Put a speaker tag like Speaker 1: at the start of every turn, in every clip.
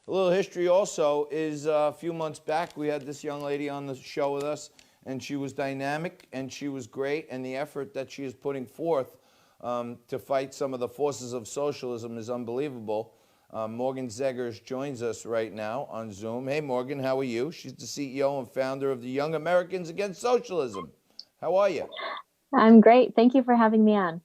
Speaker 1: A little history also is a few months back, we had this young lady on the show with us, and she was dynamic and she was great. And the effort that she is putting forth to fight some of the forces of socialism is unbelievable. Morgan Zegers joins us right now on Zoom. Hey, Morgan, how are you? She's the CEO and founder of the Young Americans Against Socialism. How are you?
Speaker 2: I'm great. Thank you for having me on.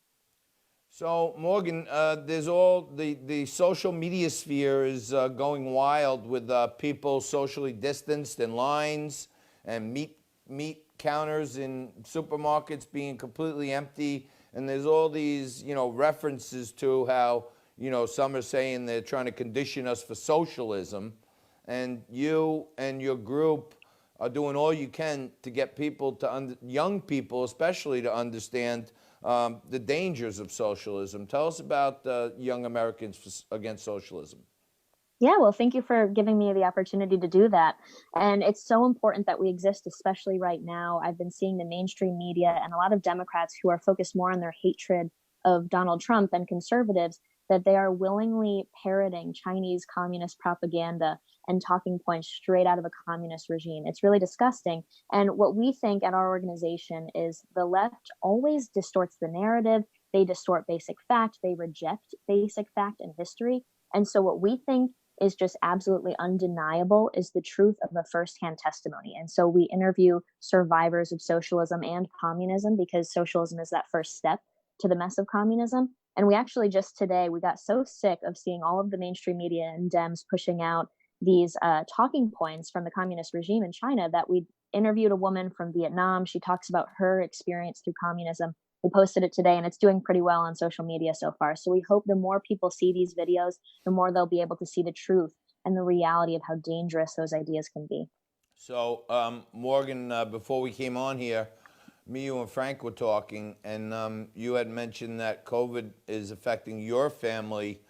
Speaker 1: So, Morgan, there's all the social media sphere is going wild with people socially distanced in lines and meat counters in supermarkets being completely empty. And there's all these, references to how, some are saying they're trying to condition us for socialism. And you and your group are doing all you can to get people young people especially, to understand the dangers of socialism. Tell us about Young Americans Against Socialism.
Speaker 2: Yeah, well, thank you for giving me the opportunity to do that. And it's so important that we exist, especially right now. I've been seeing the mainstream media and a lot of Democrats who are focused more on their hatred of Donald Trump and conservatives, that they are willingly parroting Chinese communist propaganda and talking points straight out of a communist regime. It's really disgusting. And what we think at our organization is the left always distorts the narrative. They distort basic fact. They reject basic fact and history. And so what we think is just absolutely undeniable is the truth of a firsthand testimony. And so we interview survivors of socialism and communism, because socialism is that first step to the mess of communism. And we actually just today, we got so sick of seeing all of the mainstream media and Dems pushing out these talking points from the communist regime in China, that we interviewed a woman from Vietnam. She talks about her experience through communism. We posted it today and it's doing pretty well on social media so far. So we hope the more people see these videos, the more they'll be able to see the truth and the reality of how dangerous those ideas can be.
Speaker 1: So, Morgan, before we came on here, you, and Frank were talking, and you had mentioned that COVID is affecting your family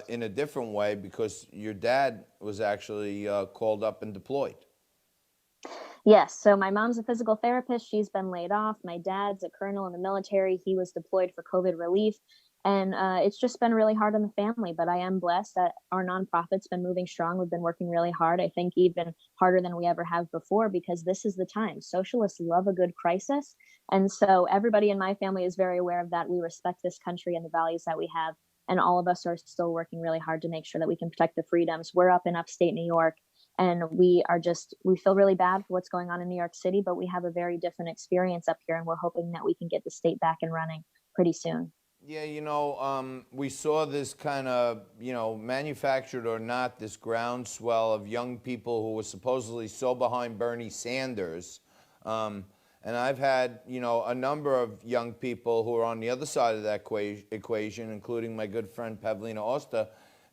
Speaker 1: in a different way because your dad was actually called up and deployed.
Speaker 2: Yes. So my mom's a physical therapist. She's been laid off. My dad's a colonel in the military. He was deployed for COVID relief. And it's just been really hard on the family. But I am blessed that our nonprofit's been moving strong. We've been working really hard. I think even harder than we ever have before, because this is the time. Socialists love a good crisis. And so everybody in my family is very aware of that. We respect this country and the values that we have. And all of us are still working really hard to make sure that we can protect the freedoms. We're up in upstate New York, and we feel really bad for what's going on in New York City, but we have a very different experience up here, and we're hoping that we can get the state back and running pretty soon.
Speaker 1: Yeah, we saw this kind of, manufactured or not, this groundswell of young people who were supposedly so behind Bernie Sanders. And I've had, a number of young people who are on the other side of that equation, including my good friend Pavlina Osta.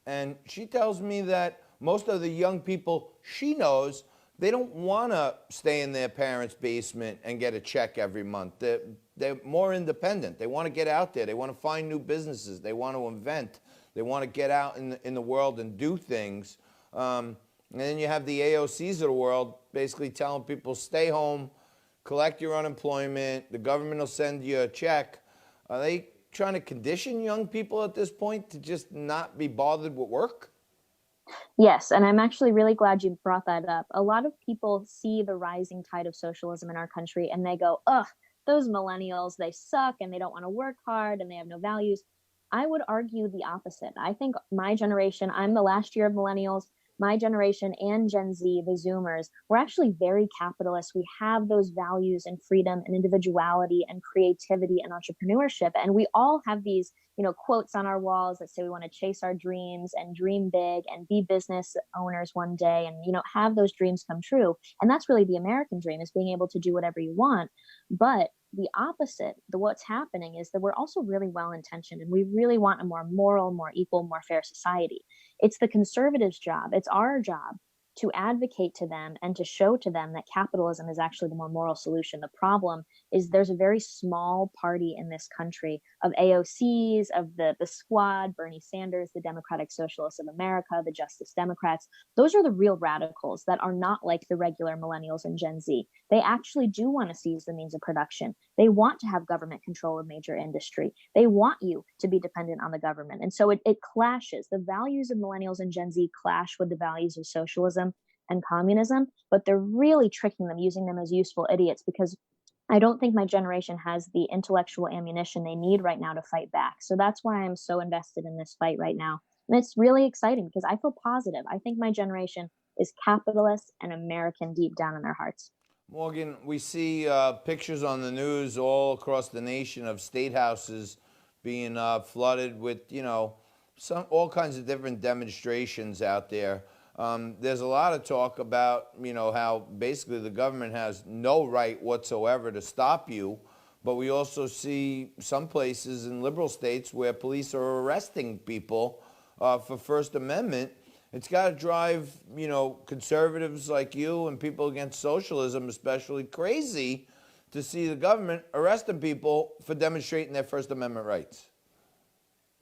Speaker 1: And she tells me that most of the young people she knows, they don't want to stay in their parents' basement and get a check every month. They're more independent. They want to get out there. They want to find new businesses. They want to invent. They want to get out in the world and do things. And then you have the AOCs of the world basically telling people, stay home, collect your unemployment, the government will send you a check. Are they trying to condition young people at this point to just not be bothered with work?
Speaker 2: Yes, and I'm actually really glad you brought that up. A lot of people see the rising tide of socialism in our country and they go, ugh, those millennials, they suck and they don't want to work hard and they have no values. I would argue the opposite. I think my generation, I'm the last year of millennials, my generation and Gen Z, the Zoomers, we're actually very capitalist. We have those values and freedom and individuality and creativity and entrepreneurship. And we all have these, quotes on our walls that say we want to chase our dreams and dream big and be business owners one day and, have those dreams come true. And that's really the American dream, is being able to do whatever you want. But the opposite, what's happening is that we're also really well intentioned and we really want a more moral, more equal, more fair society. It's the conservatives' job, it's our job to advocate to them and to show to them that capitalism is actually the more moral solution. The problem is there's a very small party in this country of AOCs, of the squad, Bernie Sanders, the Democratic Socialists of America, the Justice Democrats. Those are the real radicals that are not like the regular millennials and Gen Z. They actually do want to seize the means of production. They want to have government control of major industry. They want you to be dependent on the government. And so it clashes. The values of millennials and Gen Z clash with the values of socialism and communism, but they're really tricking them, using them as useful idiots, because I don't think my generation has the intellectual ammunition they need right now to fight back. So that's why I'm so invested in this fight right now. And it's really exciting because I feel positive. I think my generation is capitalist and American deep down in their hearts.
Speaker 1: Morgan, we see pictures on the news all across the nation of state houses being flooded with, all kinds of different demonstrations out there. There's a lot of talk about, how basically the government has no right whatsoever to stop you. But we also see some places in liberal states where police are arresting people for First Amendment. It's got to drive, conservatives like you and people against socialism especially crazy to see the government arresting people for demonstrating their First Amendment rights.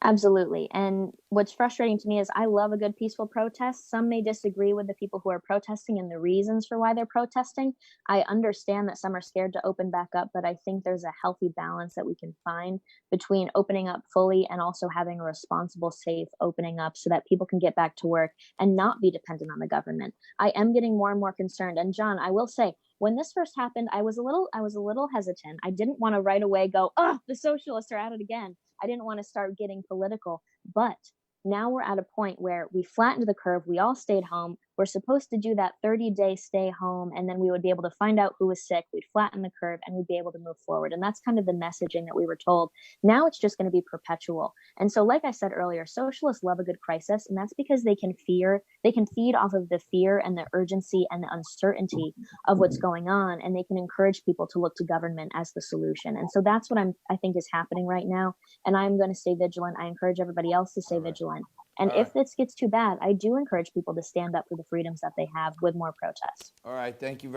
Speaker 2: Absolutely. And what's frustrating to me is I love a good peaceful protest. Some may disagree with the people who are protesting and the reasons for why they're protesting. I understand that some are scared to open back up, but I think there's a healthy balance that we can find between opening up fully and also having a responsible, safe opening up so that people can get back to work and not be dependent on the government. I am getting more and more concerned. And John, I will say, when this first happened, I was a little hesitant. I didn't want to right away go, oh, the socialists are at it again. I didn't want to start getting political, but now we're at a point where we flattened the curve. We all stayed home. We're supposed to do that 30-day stay home, and then we would be able to find out who was sick. We'd flatten the curve, and we'd be able to move forward. And that's kind of the messaging that we were told. Now it's just going to be perpetual. And so, like I said earlier, socialists love a good crisis, and that's because they can feed off of the fear and the urgency and the uncertainty of what's going on, and they can encourage people to look to government as the solution. And so that's what I think is happening right now. And I'm going to stay vigilant. I encourage everybody else to stay vigilant. And if this gets too bad, I do encourage people to stand up for the freedoms that they have with more protests.
Speaker 1: All right. Thank you very